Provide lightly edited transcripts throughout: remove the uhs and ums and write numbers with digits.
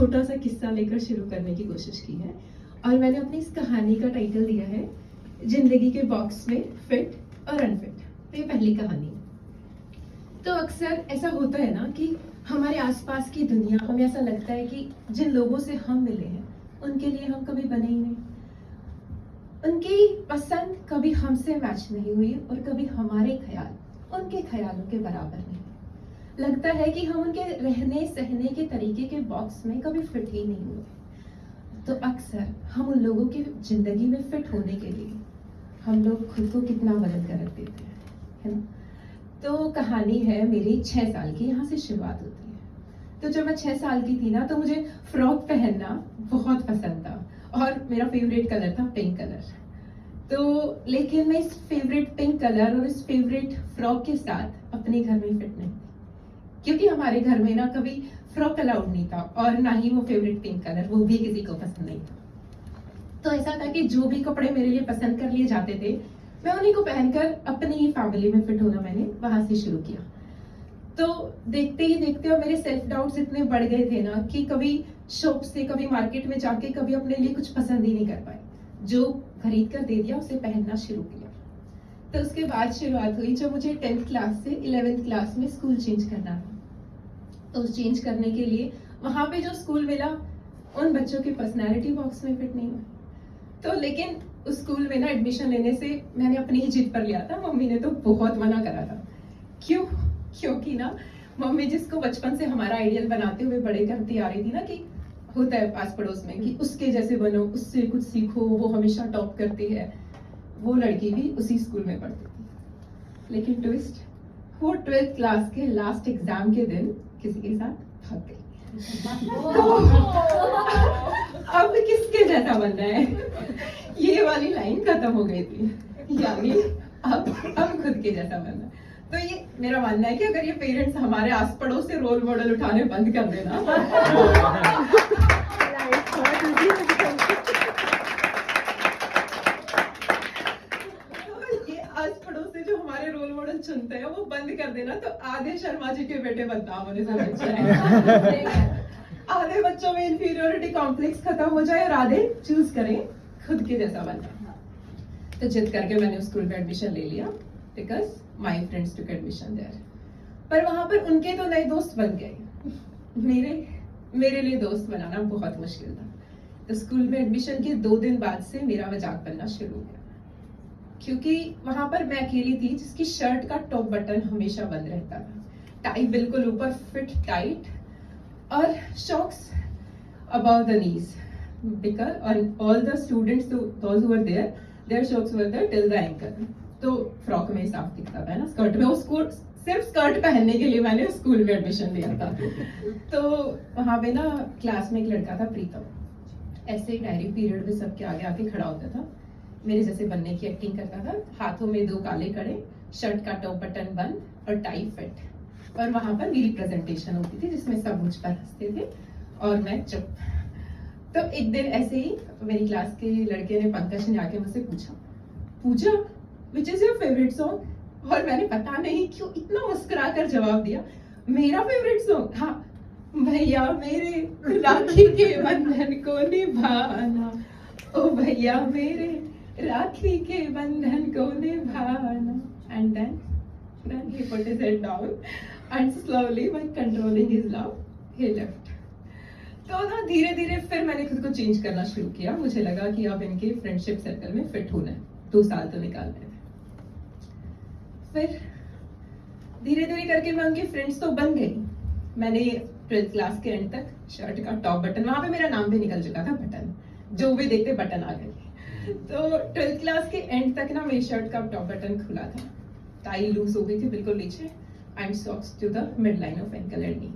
छोटा सा किस्सा लेकर शुरू करने की कोशिश की है और मैंने अपनी इस कहानी का टाइटल दिया है जिंदगी के बॉक्स में फिट और अनफिट। तो ये पहली कहानी है। तो अक्सर ऐसा होता है ना कि हमारे आसपास की दुनिया, हमें ऐसा लगता है कि जिन लोगों से हम मिले हैं उनके लिए हम कभी बने ही नहीं, उनकी पसंद कभी हमसे मैच नहीं हुई और कभी हमारे ख्याल उनके ख्यालों के बराबर नहीं। लगता है कि हम उनके रहने सहने के तरीके के बॉक्स में कभी फिट ही नहीं हुए। तो अक्सर हम उन लोगों की जिंदगी में फिट होने के लिए हम लोग खुद को कितना बदल कर रख देते हैं, है ना। तो कहानी है मेरी 6 साल की, यहाँ से शुरुआत होती है। तो जब मैं 6 साल की थी ना, तो मुझे फ्रॉक पहनना बहुत पसंद था और मेरा फेवरेट कलर था पिंक कलर। तो लेकिन मैं इस फेवरेट पिंक कलर और इस फेवरेट फ्रॉक के साथ अपने घर में फिट नहीं थी, क्योंकि हमारे घर में ना कभी फ्रॉक अलाउड नहीं था और ना ही वो फेवरेट पिंक कलर, वो भी किसी को पसंद नहीं था। तो ऐसा था कि जो भी कपड़े मेरे लिए पसंद कर लिए जाते थे, मैं उन्हीं को पहनकर अपनी ही फैमिली में फिट होना मैंने वहां से शुरू किया। तो देखते ही देखते और मेरे सेल्फ डाउट्स इतने बढ़ गए थे ना कि कभी शॉप से, कभी मार्केट में जाके कभी अपने लिए कुछ पसंद ही नहीं कर पाए। जो खरीद कर दे दिया उसे पहनना शुरू किया। तो उसके बाद शुरुआत हुई जब मुझे 10th क्लास से 11th क्लास में स्कूल चेंज करना था। तो उस चेंज करने के लिए वहां पे जो स्कूल मिला उन बच्चों के पर्सनैलिटी बॉक्स में फिट नहीं हुआ। तो लेकिन उस स्कूल में ना एडमिशन लेने से मैंने अपनी ही जिद पर लिया था। मम्मी ने तो बहुत मना करा था। क्योंकि ना मम्मी जिसको बचपन से हमारा आइडियल बनाते हुए बड़े करती आ रही थी ना, कि होता है पास पड़ोस में कि उसके जैसे बनो, उससे कुछ सीखो, वो हमेशा टॉप करती है, वो लड़की भी उसी स्कूल में पढ़ती थी। लेकिन ट्विस्ट, वो 12th क्लास के लास्ट एग्जाम के दिन किसी के साथ भाग गई। अब किसके जैसा बनना है, ये वाली लाइन खत्म हो गई थी। यानी अब खुद के जैसा बनना। तो ये मेरा मानना है कि अगर ये पेरेंट्स हमारे आस पड़ोस से रोल मॉडल उठाने बंद कर देना रोल मॉडल चुनते हैं वो बंद कर देना, तो आधे शर्मा जी के बेटे बदनाम होने से बच जाए। आधे बच्चों में इंफीरियोरिटी कॉम्प्लेक्स खत्म हो जाए और आधे चूज करें खुद के जैसा बनना। तो जिद करके मैंने उस स्कूल में एडमिशन ले लिया, because my friends took admission there. पर वहां पर उनके तो नए दोस्त बन गए, मेरे लिए दोस्त बनाना बहुत मुश्किल था। तो स्कूल में एडमिशन के 2 दिन बाद से मेरा मजाक बनना शुरू हो गया, क्योंकि वहां पर मैं अकेली थी जिसकी शर्ट का टॉप बटन हमेशा बंद रहता था, टाई बिल्कुल ऊपर फिट टाइट और shocks above the knees, because all the students, those who were there, their shocks were there till the ankle। तो फ्रॉक में साफ दिखता था ना, स्कर्ट में, उसको सिर्फ स्कर्ट पहनने के लिए मैंने स्कूल में एडमिशन लिया था। तो वहां पे ना क्लास में एक लड़का था प्रीतम, ऐसे डायरी पीरियड में सबके आगे आके खड़ा होता था, मेरे जैसे बनने की एक्टिंग करता था, हाथों में 2 काले कड़े, शर्ट का टॉप बटन बंद और टाई फिट। और वहां पर मेरी प्रेजेंटेशन होती थी जिसमें सब मुझ पर हंसते थे और मैं चुप। तो एक दिन ऐसे ही मेरी क्लास के लड़के ने, पंकज ने आके मुझसे पूछा, Pooja which is your favourite song? और मैंने पता नहीं क्यों इतना मुस्कुरा कर जवाब दिया, मेरा फेवरेट सॉन्ग? हाँ भैया मेरे राखी के बंधन को निभाना, ओ भैया मेरे राखी के बंधन को निभाना। And then he put his head down and slowly, by controlling his love, he left। तो ना धीरे धीरे फिर मैंने खुद को चेंज करना शुरू किया। मुझे लगा कि अब इनके फ्रेंडशिप सर्कल में फिट होना है, 2 साल तो निकालने हैं। फिर धीरे धीरे करके मैं उनकी फ्रेंड्स तो बन गई। मैंने 12th क्लास के एंड तक शर्ट का टॉप बटन, वहां पे मेरा नाम भी निकल चुका था, बटन, जो भी देखते बटन आ गए। तो 12th क्लास के एंड तक ना मेरी शर्ट का टॉप बटन खुला था, टाई लूज हो गई थी बिल्कुल नीचे, and socks to the mid line of ankle and knee.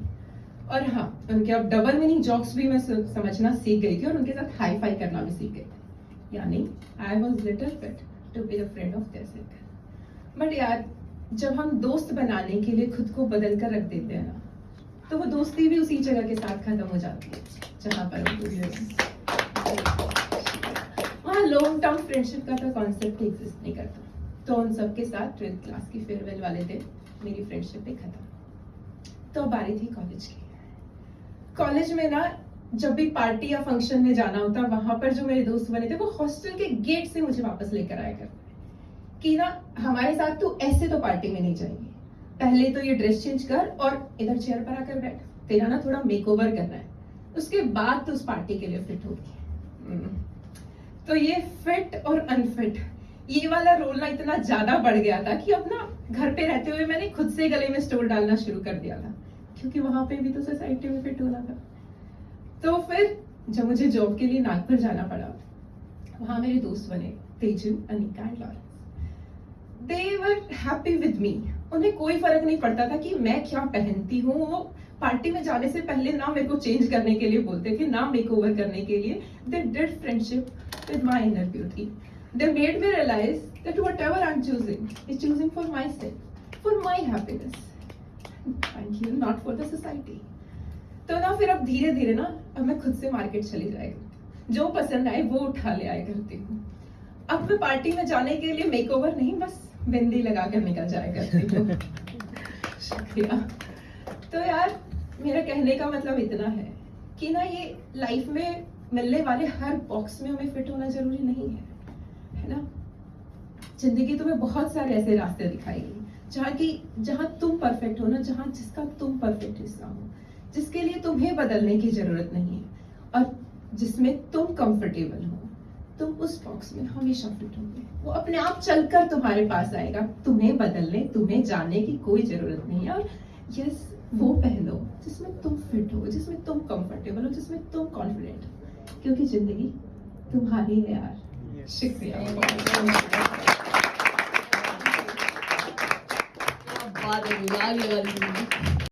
और हाँ, उनके अब डबल मीनिंग जॉक्स भी मैं समझना सीख गई थी और उनके साथ हाई फाई करना भी सीख गई थी। यानी I was little fit to be the friend of their circle. But यार, जब हम दोस्त बनाने के लिए खुद को बदल कर रख देते हैं ना, तो वो दोस्ती भी उसी जगह के साथ खत्म हो जाती है जहां पर वहाँ लॉन्ग टर्म फ्रेंडशिप का तो कॉन्सेप्ट एग्जिस्ट नहीं करता। तो उन सबके साथ 12th क्लास की फेयरवेल वाले दिन मेरी फ्रेंडशिप भी खत्म। तो अब बारी थी कॉलेज की। कॉलेज में ना जब भी पार्टी या फंक्शन में जाना होता, वहां पर जो मेरे दोस्त बने थे वो हॉस्टल के गेट से मुझे वापस लेकर आया करते कि ना हमारे साथ तू ऐसे तो पार्टी में नहीं जाएगी, पहले तो ये ड्रेस चेंज कर और इधर चेयर पर आकर बैठ, तेरा ना थोड़ा मेकओवर करना है, उसके बाद तो उस पार्टी के लिए फिट होगी। तो ये फिट और अनफिट, ये वाला रोल ना इतना ज्यादा बढ़ गया था कि अब ना घर पे रहते हुए मैंने खुद से गले में स्टोल डालना शुरू कर दिया था, क्योंकि वहां पे भी तो सोसाइटी में फिट होना था। तो फिर जब मुझे जॉब के लिए नागपुर जाना पड़ा, वहां मेरे दोस्त बने Teju, Anika and Lawrence. They were happy with me, उन्हें कोई फर्क नहीं पड़ता था कि मैं क्या पहनती हूँ। वो पार्टी में जाने से पहले ना मेरे को चेंज करने के लिए बोलते थे, ना मेकओवर करने के लिए। They did friendship with my inner beauty. They made me realize that whatever I'm choosing is choosing for myself, for my happiness. Thank you, not for the society. तो ना फिर अब धीरे धीरे ना अब मैं खुद से मार्केट चली जाया करती, जो पसंद आए वो उठा ले आया करती हूँ। अब मैं पार्टी में जाने के लिए मेकओवर नहीं, बस बिंदी लगा कर निकल जाया करती हूँ। शुक्रिया। तो यार मेरा कहने का मतलब इतना है कि ना ये लाइफ में मिलने वाले हर बॉक्स में हमें फिट होना जरूरी नहीं है, है ना। जिंदगी तुम्हें बहुत सारे ऐसे रास्ते दिखाएगी जहां तुम परफेक्ट हो ना, जिसका तुम परफेक्ट हिस्सा हो, जिसके लिए तुम्हें बदलने की जरूरत नहीं है, और जिसमें तुम कंफर्टेबल हो, तुम उस बॉक्स में हमेशा फिट होगे। वो अपने आप चलकर तुम्हारे पास आएगा, तुम्हें बदलने, तुम्हें जानने की कोई जरूरत नहीं है। और यस, वो पहनो जिसमें तुम फिट हो, जिसमें तुम कंफर्टेबल हो, जिसमें तुम कॉन्फिडेंट हो, क्योंकि जिंदगी तुम्हारी है यार। शुक्रिया। बात है, लाग लगा दी।